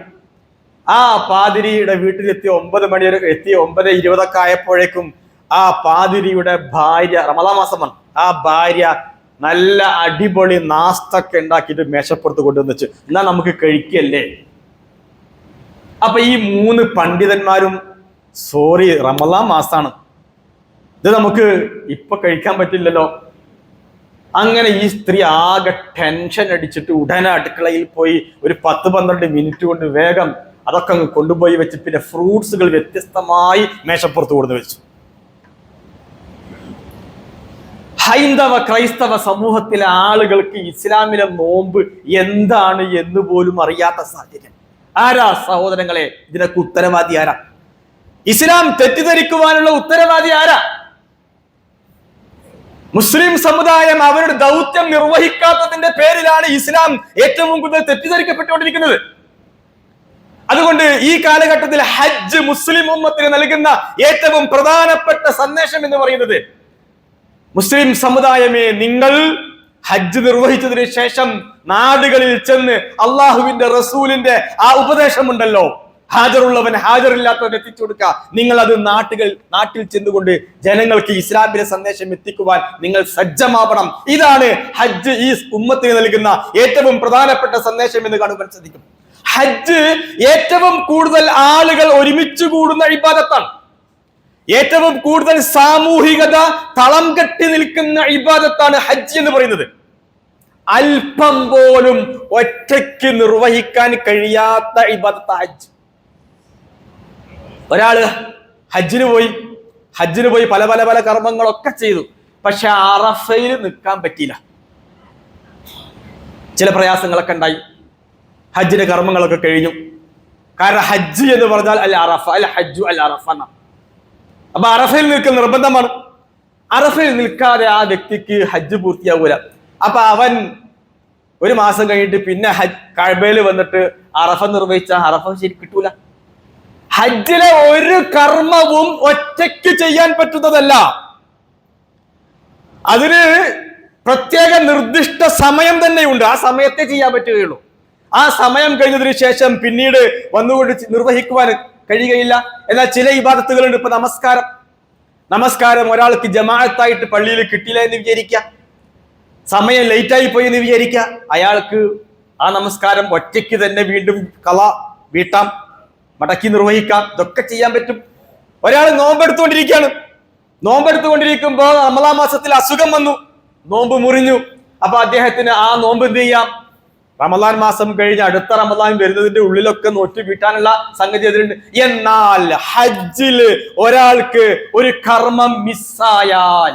ആ പാതിരിയുടെ വീട്ടിലെത്തി 9 മണി വരെ എത്തി. 9:20 ആയപ്പോഴേക്കും ആ പാതിരിയുടെ ഭാര്യ, റമദാൻ മാസമാണ്, ആ ഭാര്യ നല്ല അടിപൊളി നാസ്തൊക്കെ ഉണ്ടാക്കിയിട്ട് മേശപ്പുറത്ത് കൊണ്ടുവന്ന് വെച്ചു, എന്നാ നമുക്ക് കഴിക്കല്ലേ. അപ്പൊ ഈ 3 പണ്ഡിതന്മാരും സോറി റമദാൻ മാസാണ്, ഇത് നമുക്ക് ഇപ്പൊ കഴിക്കാൻ പറ്റില്ലല്ലോ. അങ്ങനെ ഈ സ്ത്രീ ആകെ ടെൻഷൻ അടിച്ചിട്ട് ഉടനെ അടുക്കളയിൽ പോയി ഒരു 10-12 മിനിറ്റ് കൊണ്ട് വേഗം അതൊക്കെ അങ്ങ് കൊണ്ടുപോയി വെച്ച് പിന്നെ ഫ്രൂട്ട്സുകൾ വ്യത്യസ്തമായി മേശപ്പുറത്ത് കൊടുത്തു വെച്ചു. ഹൈന്ദവ ക്രൈസ്തവ സമൂഹത്തിലെ ആളുകൾക്ക് ഇസ്ലാമിലെ നോമ്പ് എന്താണ് എന്ന് പോലും അറിയാത്ത സാഹചര്യം. ആരാ സഹോദരങ്ങളെ ഇതിനൊക്കെ ഉത്തരവാദി ആരാ? ഇസ്ലാം തെറ്റിദ്ധരിക്കുവാനുള്ള ഉത്തരവാദി ആരാ? മുസ്ലിം സമുദായം അവരുടെ ദൗത്യം നിർവഹിക്കാത്തതിന്റെ പേരിലാണ് ഇസ്ലാം ഏറ്റവും കൂടുതൽ തെറ്റിദ്ധരിക്കപ്പെട്ടുകൊണ്ടിരിക്കുന്നത്. അതുകൊണ്ട് ഈ കാലഘട്ടത്തിൽ ഹജ്ജ് മുസ്ലിം ഉമ്മത്തിന് നൽകുന്ന ഏറ്റവും പ്രധാനപ്പെട്ട സന്ദേശം എന്ന് പറയുന്നത്, മുസ്ലിം സമുദായമേ, നിങ്ങൾ ഹജ്ജ് നിർവഹിച്ചതിന് ശേഷം നാടുകളിൽ ചെന്ന് അള്ളാഹുവിന്റെ റസൂലിന്റെ ആ ഉപദേശമുണ്ടല്ലോ, ഹാജറുള്ളവൻ ഹാജറില്ലാത്തവൻ എത്തിച്ചു കൊടുക്കുക, നിങ്ങൾ അത് നാട്ടിൽ ചെന്നുകൊണ്ട് ജനങ്ങൾക്ക് ഇസ്ലാമിന്റെ സന്ദേശം എത്തിക്കുവാൻ നിങ്ങൾ സജ്ജമാവണം. ഇതാണ് ഹജ്ജ് ഈ ഉമ്മത്തിന് നൽകുന്ന ഏറ്റവും പ്രധാനപ്പെട്ട സന്ദേശം എന്ന് കാണുവാൻ സാധിക്കും. ഹജ്ജ് ഏറ്റവും കൂടുതൽ ആളുകൾ ഒരുമിച്ച് കൂടുന്ന ഇബാദത്താണ്. ഏറ്റവും കൂടുതൽ സാമൂഹികത തളം കെട്ടി നിൽക്കുന്ന ഇബാദത്താണ് ഹജ്ജ് എന്ന് പറയുന്നത്. അല്പം പോലും ഒറ്റയ്ക്ക് നിർവഹിക്കാൻ കഴിയാത്ത ഇബാദത്ത് ഹജ്ജ്. ഒരാള് ഹജ്ജിന് പോയി പല പല പല കർമ്മങ്ങളൊക്കെ ചെയ്തു, പക്ഷെ അറഫയിൽ നിൽക്കാൻ പറ്റിയില്ല. ചില പ്രയാസങ്ങളൊക്കെ ഉണ്ടായി. ഹജ്ജിന്റെ കർമ്മങ്ങളൊക്കെ കഴിഞ്ഞു. കാരണം ഹജ്ജ് എന്ന് പറഞ്ഞാൽ അൽ അറഫ, അൽ ഹജ്ജു അൽ അറഫ എന്നാണ്. അപ്പൊ അറഫയിൽ നിൽക്കുന്ന നിർബന്ധമാണ്. അറഫയിൽ നിൽക്കാതെ ആ വ്യക്തിക്ക് ഹജ്ജ് പൂർത്തിയാവൂല. അപ്പൊ അവൻ 1 മാസം കഴിഞ്ഞിട്ട് പിന്നെ കഅബയിൽ വന്നിട്ട് അറഫ നിർവഹിച്ച അറഫ ശരി കിട്ടൂല. ഹജ്ജിലെ ഒരു കർമ്മവും ഒറ്റയ്ക്ക് ചെയ്യാൻ പറ്റുന്നതല്ല. അതിന് പ്രത്യേക നിർദ്ദിഷ്ട സമയം തന്നെയുണ്ട്. ആ സമയത്തെ ചെയ്യാൻ പറ്റുകയുള്ളൂ. ആ സമയം കഴിഞ്ഞതിന് ശേഷം പിന്നീട് വന്നുകൊണ്ട് നിർവഹിക്കുവാൻ കഴിയുകയില്ല. എന്നാൽ ചില ഇബാദത്തുകളുണ്ട്. ഇപ്പൊ നമസ്കാരം ഒരാൾക്ക് ജമാഅത്തായിട്ട് പള്ളിയിൽ കിട്ടിയില്ല എന്ന് വിചാരിക്കുക, സമയം ലേറ്റായി പോയി എന്ന് വിചാരിക്കുക, അയാൾക്ക് ആ നമസ്കാരം ഒറ്റയ്ക്ക് തന്നെ വീണ്ടും വീട്ടാം, മടക്കി നിർവഹിക്കാം. ഇതൊക്കെ ചെയ്യാൻ പറ്റും. ഒരാൾ നോമ്പെടുത്തുകൊണ്ടിരിക്കുമ്പോ റമളാൻ മാസത്തിൽ അസുഖം വന്നു, നോമ്പ് മുറിഞ്ഞു. അപ്പൊ അദ്ദേഹത്തിന് ആ നോമ്പ് എന്ത് ചെയ്യാം? റമളാൻ മാസം കഴിഞ്ഞ് അടുത്ത റമളാൻ വരുന്നതിന്റെ ഉള്ളിലൊക്കെ നോറ്റ് വീട്ടാനുള്ള സംഗതി അതിലുണ്ട്. എന്നാൽ ഹജ്ജില് ഒരാൾക്ക് ഒരു കർമ്മം മിസ്സായാൽ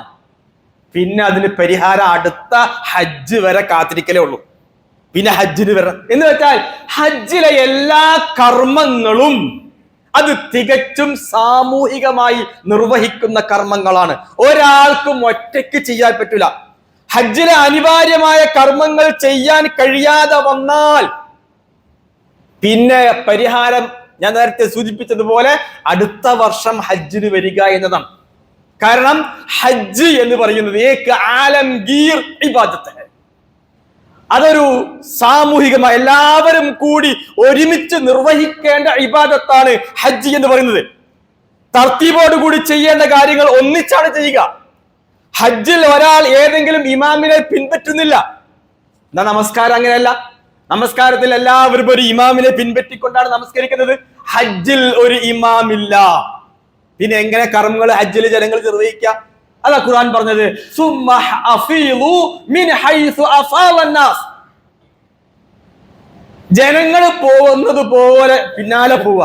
പിന്നെ അതിന് പരിഹാരം അടുത്ത ഹജ്ജ് വരെ കാത്തിരിക്കലേ ഉള്ളൂ. പിന്നെ ഹജ്ജിന് വരണം എന്ന് വെച്ചാൽ ഹജ്ജിലെ എല്ലാ കർമ്മങ്ങളും അത് തികച്ചും സാമൂഹികമായി നിർവഹിക്കുന്ന കർമ്മങ്ങളാണ്. ഒരാൾക്കും ഒറ്റയ്ക്ക് ചെയ്യാൻ പറ്റൂല. ഹജ്ജിലെ അനിവാര്യമായ കർമ്മങ്ങൾ ചെയ്യാൻ കഴിയാതെ വന്നാൽ പിന്നെ പരിഹാരം ഞാൻ നേരത്തെ സൂചിപ്പിച്ചതുപോലെ അടുത്ത വർഷം ഹജ്ജിന് വരിക എന്നതാണ്. കാരണം ഹജ്ജ് എന്ന് പറയുന്നത് ഏക ആലംഗീർ ഇബാദത്ത്, അതൊരു സാമൂഹികമായ എല്ലാവരും കൂടി ഒരുമിച്ച് നിർവഹിക്കേണ്ട ഇബാദത്താണ് ഹജ്ജ് എന്ന് പറയുന്നത്. തർത്തീബോട് കൂടി ചെയ്യേണ്ട കാര്യങ്ങൾ ഒന്നിച്ചാണ് ചെയ്യുക. ഹജ്ജിൽ ഒരാൾ ഏതെങ്കിലും ഇമാമിനെ പിൻപറ്റുന്നില്ല. എന്നാ നമസ്കാരം അങ്ങനെയല്ല. നമസ്കാരത്തിൽ എല്ലാവരും ഒരു ഇമാമിനെ പിൻപറ്റിക്കൊണ്ടാണ് നമസ്കരിക്കുന്നത്. ഹജ്ജിൽ ഒരു ഇമാമില്ല. പിന്നെ എങ്ങനെ കർമ്മങ്ങൾ ഹജ്ജിൽ ജനങ്ങൾ നിർവഹിക്കുക? അതാ ഖുർആൻ പറഞ്ഞത്, ജനങ്ങൾ പോകുന്നത് പോലെ പിന്നാലെ പോവുക.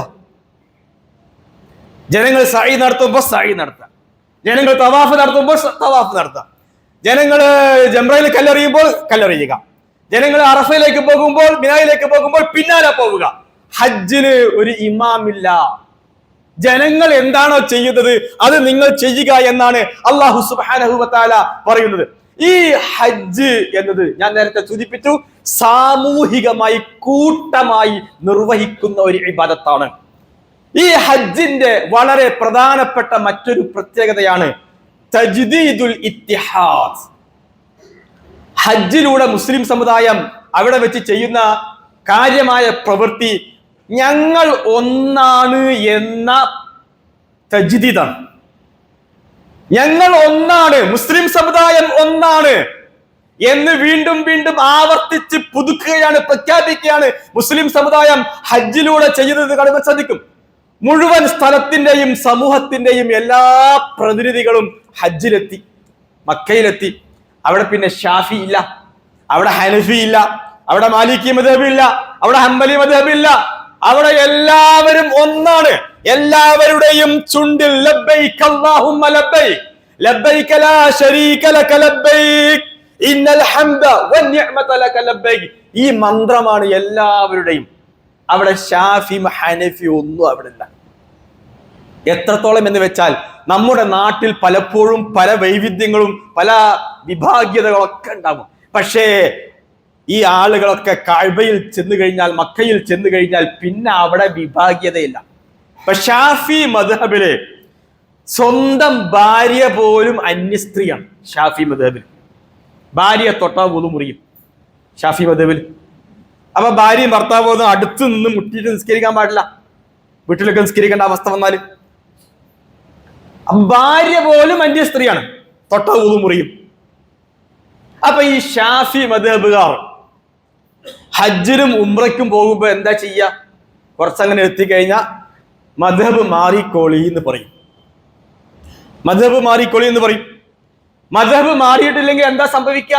ജനങ്ങൾ സഈ നടത്തുമ്പോൾ സഈ നടത്താം, ജനങ്ങൾ തവാഫ് നടത്തുമ്പോൾ തവാഫ് നടത്താം, ജനങ്ങൾ ജംറയിൽ കല്ലെറിയുമ്പോൾ കല്ലെറിയുക, ജനങ്ങൾ അറഫയിലേക്ക് പോകുമ്പോൾ മിനായിലേക്ക് പോകുമ്പോൾ പിന്നാലെ പോവുക. ഹജ്ജിന് ഒരു ഇമാമില്ല. ജനങ്ങൾ എന്താണോ ചെയ്യുന്നത് അത് നിങ്ങൾ ചെയ്യുക എന്നാണ് അല്ലാഹു സുബ്ഹാനഹു വ തആല പറയുന്നത്. ഈ ഹജ്ജ് എന്നത് ഞാൻ നേരത്തെ സൂചിപ്പിച്ചു, സാമൂഹികമായി കൂട്ടമായി നിർവഹിക്കുന്ന ഒരു ഇബാദത്താണ്. ഈ ഹജ്ജിന്റെ വളരെ പ്രധാനപ്പെട്ട മറ്റൊരു പ്രത്യേകതയാണ് തജ്ദീദുൽ ഇത്തിഹാദ്. ഹജ്ജിലൂടെ മുസ്ലിം സമുദായം അവിടെ വെച്ച് ചെയ്യുന്ന കാര്യമായ പ്രവൃത്തി ഞങ്ങൾ ഒന്നാണ് എന്ന തജ്ദീദാണ്. ഞങ്ങൾ ഒന്നാണ്, മുസ്ലിം സമുദായം ഒന്നാണ് എന്ന് വീണ്ടും വീണ്ടും ആവർത്തിച്ച് പുതുക്കുകയാണ്, പ്രഖ്യാപിക്കുകയാണ് മുസ്ലിം സമുദായം ഹജ്ജിലൂടെ ചെയ്യുന്നത് കാണുവാൻ സാധിക്കും. മുഴുവൻ സ്ഥലത്തിന്റെയും സമൂഹത്തിന്റെയും എല്ലാ പ്രതിനിധികളും ഹജ്ജിലെത്തി, മക്കയിലെത്തി. അവിടെ പിന്നെ ഷാഫി ഇല്ല, അവിടെ ഹനഫി ഇല്ല, അവിടെ മാലിക്കി മദ്ഹബ് ഇല്ല, അവിടെ ഹംബലി മദ്ഹബ് ഇല്ല. അവിടെ എല്ലാവരും ഒന്നാണ്. എല്ലാവരുടെയും ചുണ്ടിൽ ലബ്ബൈക് അല്ലാഹുമ്മ ലബ്ബൈക് ലബ്ബൈക ലാ ശരീക ലക ലബ്ബൈക് ഇന്നൽ ഹംദ വന്നിഅമത ലക ലബ്ബൈക്. ഈ മന്ത്രമാണ് എല്ലാവരുടെയും. അവിടെ ഷാഫി ഹനഫി ഒന്നും അവിടെ ഇല്ല. എത്രത്തോളം എന്ന് വെച്ചാൽ നമ്മുടെ നാട്ടിൽ പലപ്പോഴും പല വൈവിധ്യങ്ങളും പല വിഭാഗീയതകളൊക്കെ ഉണ്ടാകും. പക്ഷേ ഈ ആളുകളൊക്കെ കഅബയിൽ ചെന്ന് കഴിഞ്ഞാൽ, മക്കയിൽ ചെന്ന് കഴിഞ്ഞാൽ പിന്നെ അവിടെ വിഭാഗീയതയില്ല. ഇപ്പൊ ഷാഫി മദ്ഹബില് സ്വന്തം ഭാര്യ പോലും അന്യസ്ത്രീയാണ്. ഷാഫി മദ്ഹബിൽ ഭാര്യയെ തൊട്ടാ വുളു മുറിയും ഷാഫി മദ്ഹബിൽ. അപ്പൊ ഭാര്യയും ഭർത്താവും അടുത്ത് നിന്ന് മുട്ടിയിട്ട് നിസ്കരിക്കാൻ പാടില്ല. വീട്ടിലൊക്കെ നിസ്കരിക്കേണ്ട അവസ്ഥ വന്നാല് ഭാര്യ പോലും അന്യ സ്ത്രീയാണ്, തൊട്ട വുളു മുറിയും. അപ്പൊ ഈ ഷാഫി മദ്ഹബുകാർ ഹജ്ജിനും ഉംറയ്ക്കും പോകുമ്പോ എന്താ ചെയ്യുക? കുറച്ചങ്ങനെ എത്തിക്കഴിഞ്ഞാൽ മദ്ഹബ് മാറിക്കോളി എന്ന് പറയും. മദ്ഹബ് മാറിക്കോളി എന്ന് പറയും. മദ്ഹബ് മാറിയിട്ടില്ലെങ്കിൽ എന്താ സംഭവിക്കുക?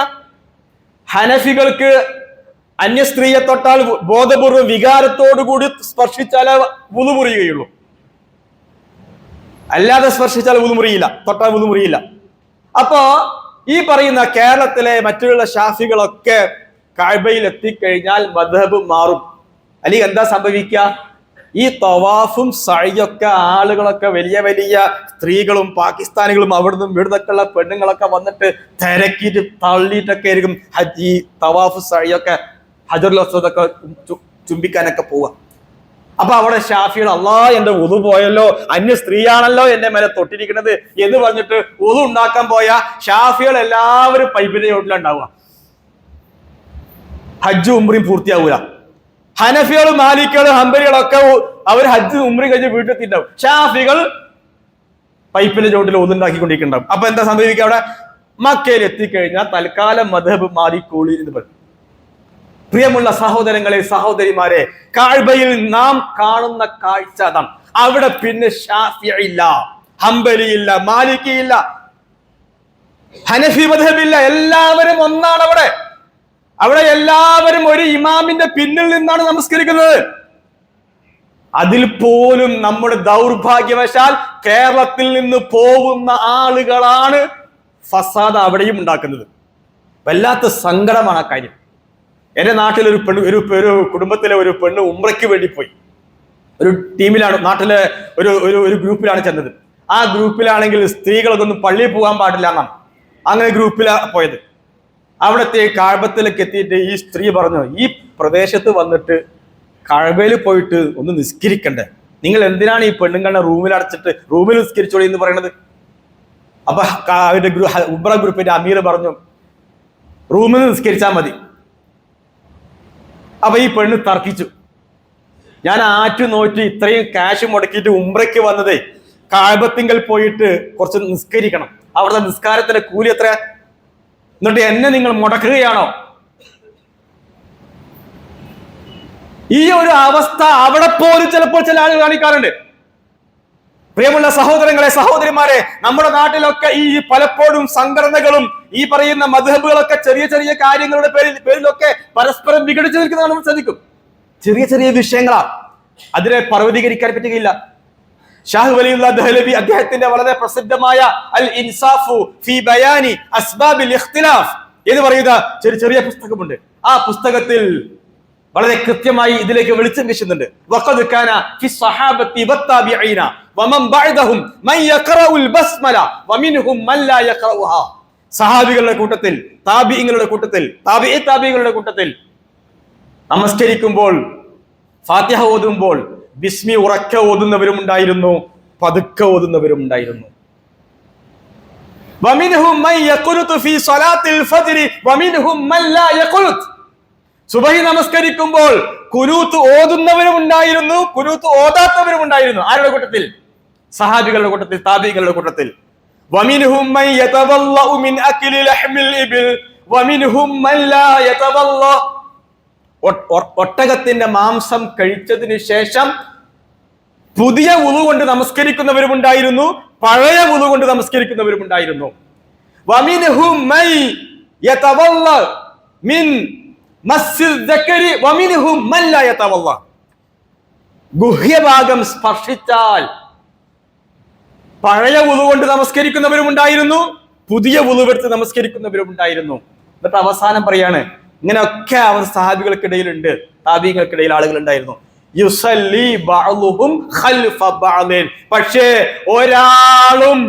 ഹനഫികൾക്ക് അന്യ സ്ത്രീയെ തൊട്ടാൽ ബോധപൂർവ്വം വികാരത്തോടുകൂടി സ്പർശിച്ചാലേ വുളു മുറിയുകയുള്ളൂ. അല്ലാതെ സ്പർശിച്ചാൽ വുളു മുറിയില്ല, തൊട്ടാൽ വുളു മുറിയില്ല. അപ്പോ ഈ പറയുന്ന കേരളത്തിലെ മറ്റുള്ള ഷാഫികളൊക്കെ കഅബയിൽ എത്തിക്കഴിഞ്ഞാൽ മദ്ഹബ് മാറും. അല്ലെങ്കിൽ എന്താ സംഭവിക്കുക? ഈ തവാഫും സഅയൊക്കെ ആളുകളൊക്കെ വലിയ വലിയ സ്ത്രീകളും പാകിസ്ഥാനികളും അവിടുന്ന് ഇവിടുന്നൊക്കെയുള്ള പെണ്ണുങ്ങളൊക്കെ വന്നിട്ട് തിരക്കിയിട്ട് തള്ളിയിട്ടൊക്കെ ആയിരിക്കും ഈ തവാഫ് സഅയൊക്കെ ഹജറുൽ അസ്വദൊക്കെ ചുംബിക്കാനൊക്കെ പോവുക. അപ്പൊ അവിടെ ഷാഫികൾ അല്ലാ എന്റെ ഉതു പോയല്ലോ, അന്യ സ്ത്രീയാണല്ലോ എന്റെ മേലെ തൊട്ടിരിക്കുന്നത് എന്ന് പറഞ്ഞിട്ട് ഉതു ഉണ്ടാക്കാൻ പോയ ഷാഫികൾ എല്ലാവരും പൈപ്പിന്റെ ചോട്ടിലുണ്ടാവുക. ഹജ്ജ് ഉംറയും പൂർത്തിയാവൂല. ഹനഫികളും മാലിക്കുകളും ഹംബലികളൊക്കെ അവർ ഹജ്ജ് ഉംറയും കഴിഞ്ഞ് വീട്ടിലെത്തിണ്ടാവും. ഷാഫികൾ പൈപ്പിന്റെ ചോട്ടിൽ ഒതുണ്ടാക്കിക്കൊണ്ടിരിക്കുന്നുണ്ടാവും. അപ്പൊ എന്താ സംഭവിക്കുക? അവിടെ മക്കയിൽ എത്തിക്കഴിഞ്ഞാൽ തൽക്കാലം മദ്ഹബ് മാറിക്കൂളി എന്ന് പറയും. പ്രിയമുള്ള സഹോദരങ്ങളെ, സഹോദരിമാരെ, കഅബയിൽ നാം കാണുന്ന കാഴ്ച അതാണ്. അവിടെ പിന്നെ ഷാഫിഇല്ല, ഹംബലിയില്ല, മാലിക്കിയില്ല, ഹനഫി മദ്ഹബില്ല, എല്ലാവരും ഒന്നാണ്. അവിടെ എല്ലാവരും ഒരു ഇമാമിന്റെ പിന്നിൽ നിന്നാണ് നമസ്കരിക്കുന്നത്. അതിൽ പോലും നമ്മുടെ ദൗർഭാഗ്യവശാൽ കേരളത്തിൽ നിന്ന് പോകുന്ന ആളുകളാണ് ഫസാദ് അവിടെയും ഉണ്ടാക്കുന്നത്. വല്ലാത്ത സങ്കടമാണ് ആ കാര്യം. എന്റെ നാട്ടിൽ ഒരു കുടുംബത്തിലെ ഒരു പെണ്ണ് ഉംറയ്ക്ക് വേണ്ടി പോയി. ഒരു ടീമിലാണ്, നാട്ടിലെ ഒരു ഗ്രൂപ്പിലാണ് ചെന്നത്. ആ ഗ്രൂപ്പിലാണെങ്കിൽ സ്ത്രീകൾക്കൊന്നും പള്ളിയിൽ പോകാൻ പാടില്ല എന്നാണ്. അങ്ങനെ ഗ്രൂപ്പിലാണ് പോയത്. അവിടത്തെ കഅബത്തിലേക്ക് എത്തിയിട്ട് ഈ സ്ത്രീ പറഞ്ഞു, ഈ പ്രദേശത്ത് വന്നിട്ട് കഅബയിൽ പോയിട്ട് ഒന്ന് നിസ്കരിക്കണ്ടേ? നിങ്ങൾ എന്തിനാണ് ഈ പെണ്ണുങ്ങളെ റൂമിൽ അടച്ചിട്ട് റൂമിൽ നിസ്കരിച്ചോളി എന്ന് പറയുന്നത്? അപ്പൊ അവരുടെ ഉംറ ഗ്രൂപ്പിന്റെ അമീർ പറഞ്ഞു, റൂമിൽ നിസ്കരിച്ചാൽ മതി. അപ്പൊ ഈ പെണ്ണ് തർക്കിച്ചു, ഞാൻ ആറ്റു നോറ്റ് ഇത്രയും ക്യാഷ് മുടക്കിയിട്ട് ഉംറയ്ക്ക് വന്നതേ കഅബത്തിങ്കൽ പോയിട്ട് കുറച്ച് നിസ്കരിക്കണം, അവിടുത്തെ നിസ്കാരത്തിന്റെ കൂലി എത്രയാ? എന്നിട്ട് എന്നെ നിങ്ങൾ മുടക്കുകയാണോ? ഈ ഒരു അവസ്ഥ അവിടെ പോലും ചിലപ്പോൾ ചില ആളുകൾ കാണിക്കാറുണ്ട്. പ്രിയമുള്ള സഹോദരങ്ങളെ, സഹോദരിമാരെ, നമ്മുടെ നാട്ടിലൊക്കെ ഈ പലപ്പോഴും സംഘടനകളും ഈ പറയുന്ന മദ്ഹബുകളൊക്കെ ചെറിയ ചെറിയ കാര്യങ്ങളുടെ പേരിലൊക്കെ പരസ്പരം വിഘടിച്ചു നിൽക്കുന്നത് നമ്മൾ ശ്രദ്ധിക്കും. ചെറിയ ചെറിയ വിഷയങ്ങളാ, അതിനെ പർവ്വതീകരിക്കാൻ പറ്റുകയില്ല. ഷാഹ് വലിയുള്ള ദഹ്ലവി അദ്ദേഹത്തിന്റെ വളരെ പ്രസിദ്ധമായ അൽ ഇൻസാഫു ഫി ബയാനി അസ്ബാബിൽ ഇഖ്തിലാഫ് എന്ന് പറയുന്ന ചെറിയ പുസ്തകമുണ്ട്. ആ പുസ്തകത്തിൽ വളരെ കൃത്യമായി ഇതിലേക്ക് വെളിച്ചം വീശുന്നുണ്ട്. വഖദ് കാന ഫി സ്വഹാബത്തി വത്താബിഈന വമൻ ബഅദഹും മൻ യഖറഉൽ ബസ്മല വമിൻഹും മൻ ലാ യഖറഉഹാ. സഹാബികളുടെ കൂട്ടത്തിൽ, താബിഈങ്ങളുടെ കൂട്ടത്തിൽ, താബിഈങ്ങളുടെ കൂട്ടത്തിൽ നമസ്കരിക്കുമ്പോൾ ഫാത്തിഹ ഓതുമ്പോൾ ബിസ്മി ഉറക്കെ ഓതുന്നവരും ഉണ്ടായിരുന്നു, പതുക്കെ ഓതുന്നവരും ഉണ്ടായിരുന്നു. വമിൻഹും മൻ യഖ്നുതു ഫീ സ്വലാത്തിൽ ഫജ്രി വമിൻഹും മൻ ലാ യഖ്നുത്. സുബഹി നമസ്കരിക്കുമ്പോൾ കുനൂത്ത് ഓതുന്നവരും ഉണ്ടായിരുന്നു, കുനൂത്ത് ഓതാത്തവരും ഉണ്ടായിരുന്നു. ആരുടെ കൂട്ടത്തിൽ? സഹാബികളുടെ കൂട്ടത്തിൽ, താബിഈങ്ങളുടെ കൂട്ടത്തിൽ. വമിൻഹും മൻ യതവല്ലഉ മിൻ അക്ലി ലഹ്മിൽ ഇബിൽ വമിൻഹും മൻ ലാ യതവല്ല. ഒട്ടകത്തിന്റെ മാംസം കഴിച്ചതിന് ശേഷം പുതിയ വുളു കൊണ്ട് നമസ്കരിക്കുന്നവരും ഉണ്ടായിരുന്നു, പഴയ വുളു കൊണ്ട് നമസ്കരിക്കുന്നവരും ഉണ്ടായിരുന്നു. വമിൻഹും മൻ യതവല്ല മിൻ മസ്സിൽ ദക്കരി വമിൻഹും മൻ ലാ യതവല്ല. ഗുഹ്യഭാഗം സ്പർശിച്ചാൽ പഴയ വുളു കൊണ്ട് നമസ്കരിക്കുന്നവരും ഉണ്ടായിരുന്നു, പുതിയ വുളു എടുത്ത് നമസ്കരിക്കുന്നവരും ഉണ്ടായിരുന്നു. എന്നിട്ട് അവസാനം പറയാണ്, ഇങ്ങനെയൊക്കെ അവർ സഹാബികൾക്കിടയിലുണ്ട്, താബിഈങ്ങൾക്കിടയിൽ ആളുകൾ ഉണ്ടായിരുന്നു. യുസല്ലി ബഅ്ളുഹും ഖൽഫ ബഅ്ളിൻ. പക്ഷേ ഒരാളും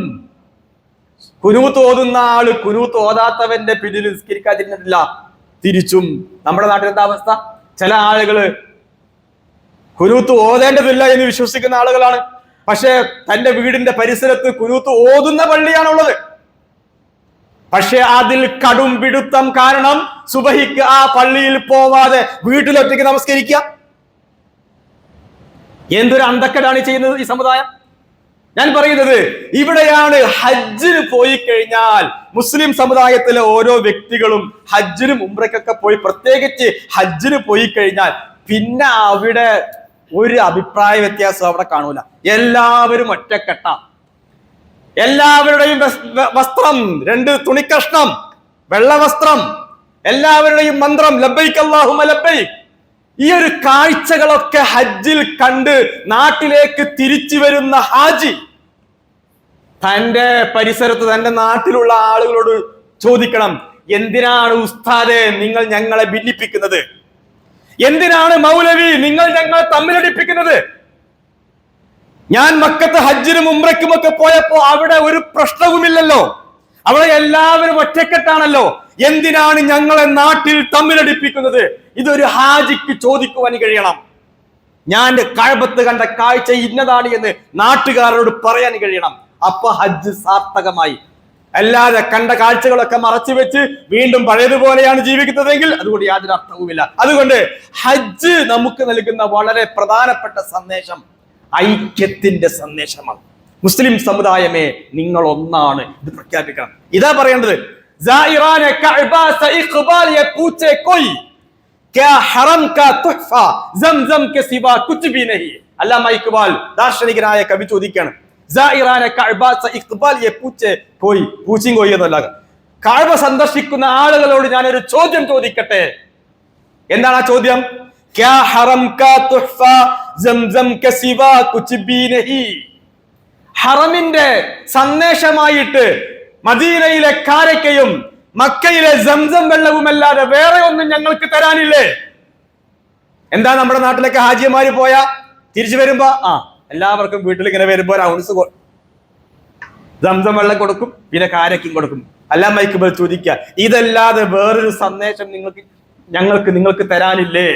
കുനൂത്ത് ഓതുന്ന ആള് കുനൂത്ത് ഓതാത്തവന്റെ പിന്നിൽ നിസ്കരിക്കാതിരുന്നിട്ടില്ല. തിരിച്ചും നമ്മുടെ നാട്ടിൽ എന്താ അവസ്ഥ? ചില ആളുകള് കുനൂത്ത് ഓതേണ്ടതില്ല എന്ന് വിശ്വസിക്കുന്ന ആളുകളാണ്. പക്ഷെ തന്റെ വീടിന്റെ പരിസരത്ത് കുനൂത്ത് ഓതുന്ന പള്ളിയാണുള്ളത്. പക്ഷെ അതിൽ കടും പിടുത്തം കാരണം സുബഹിക്ക് ആ പള്ളിയിൽ പോവാതെ വീട്ടിലൊറ്റയ്ക്ക് നമസ്കരിക്കുക. എന്തൊരു അന്തക്കെടാണ് ചെയ്യുന്നത് ഈ സമുദായം. ഞാൻ പറയുന്നത്, ഇവിടെയാണ് ഹജ്ജിന് പോയി കഴിഞ്ഞാൽ മുസ്ലിം സമുദായത്തിലെ ഓരോ വ്യക്തികളും ഹജ്ജിനും ഉംറയ്ക്കൊക്കെ പോയി, പ്രത്യേകിച്ച് ഹജ്ജിന് പോയി കഴിഞ്ഞാൽ പിന്നെ അവിടെ ഒരു അഭിപ്രായ വ്യത്യാസം അവിടെ കാണൂല. എല്ലാവരും ഒറ്റക്കെട്ട, എല്ലാവരുടെയും വസ്ത്രം 2 തുണിക്കഷ്ണം, വെള്ള വസ്ത്രം, എല്ലാവരുടെയും മന്ത്രം ലബ്ബൈക് അല്ലാഹുമ്മ ലബ്ബൈക്. ഈ ഒരു കാഴ്ചകളൊക്കെ ഹജ്ജിൽ കണ്ട് നാട്ടിലേക്ക് തിരിച്ചു വരുന്ന ഹാജി തന്റെ പരിസരത്ത്, തന്റെ നാട്ടിലുള്ള ആളുകളോട് ചോദിക്കണം, എന്തിനാണ് ഉസ്താദെ നിങ്ങൾ ഞങ്ങളെ ഭിന്നിപ്പിക്കുന്നത്? എന്തിനാണ് മൗലവി നിങ്ങൾ ഞങ്ങളെ തമ്മിലടിപ്പിക്കുന്നത്? ഞാൻ മക്കത്ത് ഹജ്ജിനും ഉംറയ്ക്കുമൊക്കെ പോയപ്പോ അവിടെ ഒരു പ്രശ്നവുമില്ലല്ലോ, അവിടെ എല്ലാവരും ഒറ്റക്കെട്ടാണല്ലോ. എന്തിനാണ് ഞങ്ങളെ നാട്ടിൽ തമ്മിലടിപ്പിക്കുന്നത്? ഇതൊരു ഹാജിക്ക് ചോദിക്കുവാൻ കഴിയണം. ഞാൻ കഅബത്ത് കണ്ട കാഴ്ച ഇന്നതാണ് എന്ന് നാട്ടുകാരോട് പറയാൻ കഴിയണം. അപ്പൊ ഹജ്ജ് സാർത്ഥകമായി. അല്ലാതെ കണ്ട കാഴ്ചകളൊക്കെ മറച്ചു വെച്ച് വീണ്ടും പഴയതുപോലെയാണ് ജീവിക്കുന്നതെങ്കിൽ അതുകൊണ്ട് യാതൊരു അർത്ഥവുമില്ല. അതുകൊണ്ട് ഹജ്ജ് നമുക്ക് നൽകുന്ന വളരെ പ്രധാനപ്പെട്ട സന്ദേശം ഐക്യത്തിന്റെ സന്ദേശമാണ്. മുസ്ലിം സമുദായമേ, നിങ്ങൾ ഒന്നാണ്, ഇത് പ്രഖ്യാപിക്കണം. ഇതാ പറയേണ്ടത്. ദാർശനികനായ കവി ചോദിക്കുകയാണ്, കഅബ സന്ദർശിക്കുന്ന ആളുകളോട് ഞാനൊരു ചോദ്യം ചോദിക്കട്ടെ. എന്താണ് ആ ചോദ്യം? ഹറമിന്റെ സന്ദേശമായിട്ട് മദീനയിലെ കാരക്കയും മക്കയിലെ സംസം വെള്ളവുമല്ലാതെ വേറെ ഒന്നും ഞങ്ങൾക്ക് തരാനില്ലേ? എന്താ നമ്മുടെ നാട്ടിലൊക്കെ ഹാജിമാര് പോയാ തിരിച്ചു വരുമ്പോ എല്ലാവർക്കും വീട്ടിൽ ഇങ്ങനെ വരുമ്പോ ഒരു ഔൺസ് സംസം വെള്ളം കൊടുക്കും, പിന്നെ കാരക്കും കൊടുക്കും. അല്ലാ മൈക്കുമ്പോൾ ചോദിക്കുക, ഇതല്ലാതെ വേറൊരു സന്ദേശം നിങ്ങൾക്ക് തരാനില്ലേ?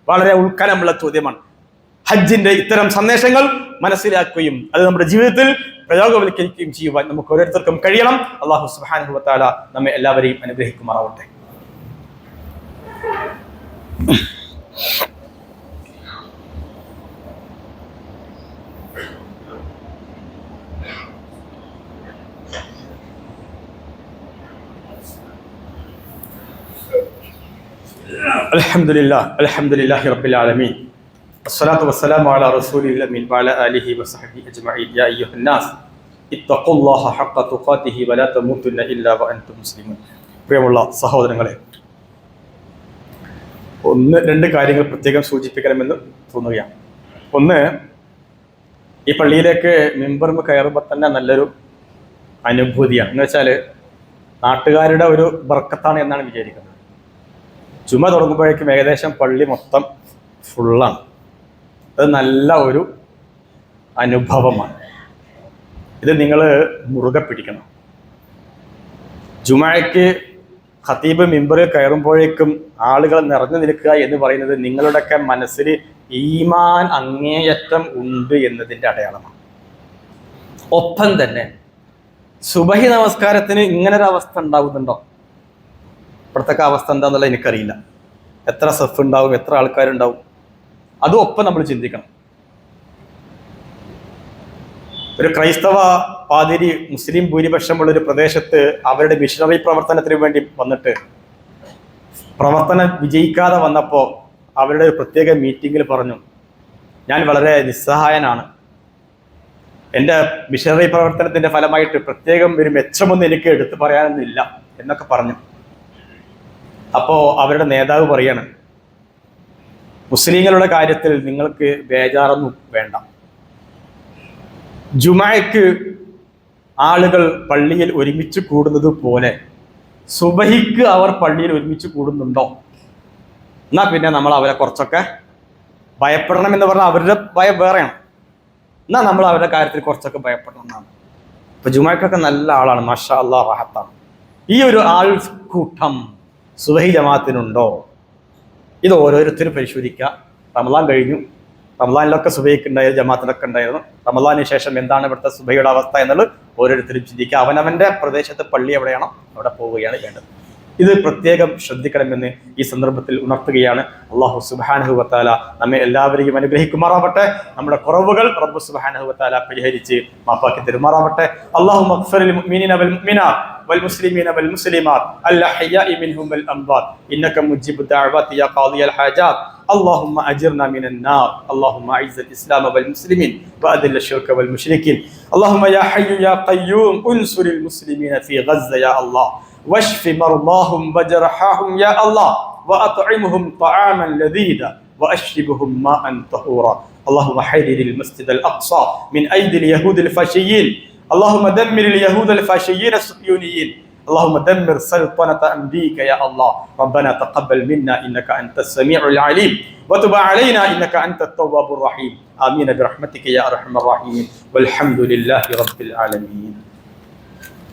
വളരെ ഉൾക്കലമുള്ള ചോദ്യമാണ്. ഹജ്ജിന്റെ ഇത്തരം സന്ദേശങ്ങൾ മനസ്സിലാക്കുകയും അത് നമ്മുടെ ജീവിതത്തിൽ പ്രയോഗവൽക്കരിക്കുകയും ചെയ്യുവാൻ നമുക്ക് ഓരോരുത്തർക്കും കഴിയണം. അല്ലാഹു സുബ്ഹാനഹു വ തആല നമ്മെ എല്ലാവരെയും അനുഗ്രഹിക്കുമാറാവട്ടെ. അൽഹംദുലില്ലാഹി റബ്ബിൽ ആലമീൻ വസ്സലാത്തു വസ്സലാമു അലാ റസൂലിൽ അമീൻ വഅലാ ആലിഹി വസഹ്ബിഹി അജ്മഈൻ. യാ അയ്യുഹന്നാസ് ഇത്തഖുല്ലാഹ ഹഖ്ക തുഖാതിഹി വലാ തമൂതുന്ന ഇല്ലാ വഅൻതും മുസ്ലിമൂൻ. പ്രിയമുള്ള സഹോദരങ്ങളെ, രണ്ട് കാര്യങ്ങൾ പ്രത്യേകം സൂചിപ്പിക്കണമെന്ന് തോന്നുകയാണ്. ഒന്ന്, ഈ പള്ളിയിലേക്ക് മിമ്പറിൽ കയറുമ്പോൾ തന്നെ നല്ലൊരു അനുഭൂതിയാണ്. എന്ന് വെച്ചാൽ നാട്ടുകാരുടെ ഒരു ബർക്കത്താണ് എന്നാണ് വിചാരിക്കുന്നത്. ജുമ തുടങ്ങുമ്പോഴേക്കും ഏകദേശം പള്ളി മൊത്തം ഫുള്ളാണ്. അത് നല്ല ഒരു അനുഭവമാണ്. ഇത് നിങ്ങൾ മുറുകെ പിടിക്കണം. ജുമയ്ക്ക് ഖതീബ് മിമ്പറിൽ കയറുമ്പോഴേക്കും ആളുകൾ നിറഞ്ഞു നിൽക്കുക എന്ന് പറയുന്നത് നിങ്ങളുടെയൊക്കെ മനസ്സിൽ ഈമാൻ അങ്ങേയറ്റം ഉണ്ട് എന്നതിൻ്റെ അടയാളമാണ്. ഒപ്പം തന്നെ സുബഹി നമസ്കാരത്തിന് ഇങ്ങനൊരു അവസ്ഥ ഉണ്ടാവുന്നുണ്ടോ? ഇപ്പോഴത്തെ അവസ്ഥ എന്താണെന്നുള്ള എനിക്കറിയില്ല. എത്ര സഫ് ഉണ്ടാവും, എത്ര ആൾക്കാരുണ്ടാവും, അതും ഒപ്പം നമ്മൾ ചിന്തിക്കണം. ഒരു ക്രൈസ്തവ പാതിരി മുസ്ലിം ഭൂരിപക്ഷമുള്ളൊരു പ്രദേശത്ത് അവരുടെ മിഷണറി പ്രവർത്തനത്തിന് വേണ്ടി വന്നിട്ട് പ്രവർത്തനം വിജയിക്കാതെ വന്നപ്പോൾ അവരുടെ ഒരു പ്രത്യേക മീറ്റിങ്ങിൽ പറഞ്ഞു, ഞാൻ വളരെ നിസ്സഹായനാണ്, എൻ്റെ മിഷണറി പ്രവർത്തനത്തിൻ്റെ ഫലമായിട്ട് പ്രത്യേകം ഒരു മെച്ചമൊന്നും എനിക്ക് എടുത്തു പറയാനൊന്നുമില്ല എന്നൊക്കെ പറഞ്ഞു. അപ്പോൾ അവരുടെ നേതാവ് പറയാണ്, മുസ്ലിങ്ങളുടെ കാര്യത്തിൽ നിങ്ങൾക്ക് ബേജാറൊന്നും വേണ്ട. ജുമഅക്ക് ആളുകൾ പള്ളിയിൽ ഒരുമിച്ച് കൂടുന്നത് പോലെ സുബഹിക്ക് അവർ പള്ളിയിൽ ഒരുമിച്ച് കൂടുന്നുണ്ടോ? എന്നാൽ പിന്നെ നമ്മൾ അവരെ കുറച്ചൊക്കെ ഭയപ്പെടണം എന്ന് പറഞ്ഞാൽ അവരുടെ ഭയം വേറെയാണ്. എന്നാൽ നമ്മൾ അവരുടെ കാര്യത്തിൽ കുറച്ചൊക്കെ ഭയപ്പെടണം എന്നാണ്. ഇപ്പൊ ജുമഅക്കൊക്കെ നല്ല ആളാണ്, മാഷാ അല്ലാഹ്, റാഹത്താണ്. ഈ ഒരു ആൾ കൂട്ടം സുബഹി ജമാഅത്തിനുണ്ടോ? ഇത് ഓരോരുത്തരും പരിശോധിക്കുക. റമളാൻ കഴിഞ്ഞു, റമളാനിലൊക്കെ സുബഹിക്ക് ഉണ്ടായിരുന്നു, ജമാഅത്തിലൊക്കെ ഉണ്ടായിരുന്നു. റമളാനിന് ശേഷം എന്താണ് ഇവിടുത്തെ സുബഹിയുടെ അവസ്ഥ എന്നുള്ളത് ഓരോരുത്തരും ചിന്തിക്കുക. അവനവൻ്റെ പ്രദേശത്ത് പള്ളി എവിടെയാണോ അവിടെ പോവുകയാണ് വേണ്ടത്. ഇത് പ്രത്യേകം ശ്രദ്ധിക്കണമെന്ന് ഈ സന്ദർഭത്തിൽ ഉണർത്തുകയാണ്. അല്ലാഹു സുബ്ഹാനഹു വ തആല നമ്മെ എല്ലാവരെയും അനുഗ്രഹിക്കുമാറാവട്ടെ. നമ്മുടെ കുറവുകൾ റബ്ബ് സുബ്ഹാനഹു വ തആല പരിഹരിച്ച് മാപ്പാക്കി തരുമാറാവട്ടെ. അല്ലാഹുമ്മ ഗ്ഫിർ ലിൽ മുഅ്മിനീന വൽ മുഅ്മിനാത്ത് والمسلمين والمسلمات الأحياء منهم والأموات إنك مجيب الدعوات يا قاضي الحاجات. اللهم أجرنا من النار. اللهم أعز الإسلام والمسلمين وأذل الشرك والمشركين. اللهم يا حي يا قيوم انصر المسلمين في غزة يا الله، واشف مرضاهم وجرحاهم يا الله، وأطعمهم طعاما لذيذا وأشربهم ماء طهورا. اللهم حرر المسجد الأقصى من أيدي اليهود الفاشيين. اللهم دمر اليهود الفاشيين الصهيونيين. اللهم دمر سلطنة أمريكا يا الله. ربنا تقبل منا إنك أنت السميع العليم وتب علينا إنك أنت التواب الرحيم. آمين برحمتك يا أرحم الراحمين والحمد لله رب العالمين.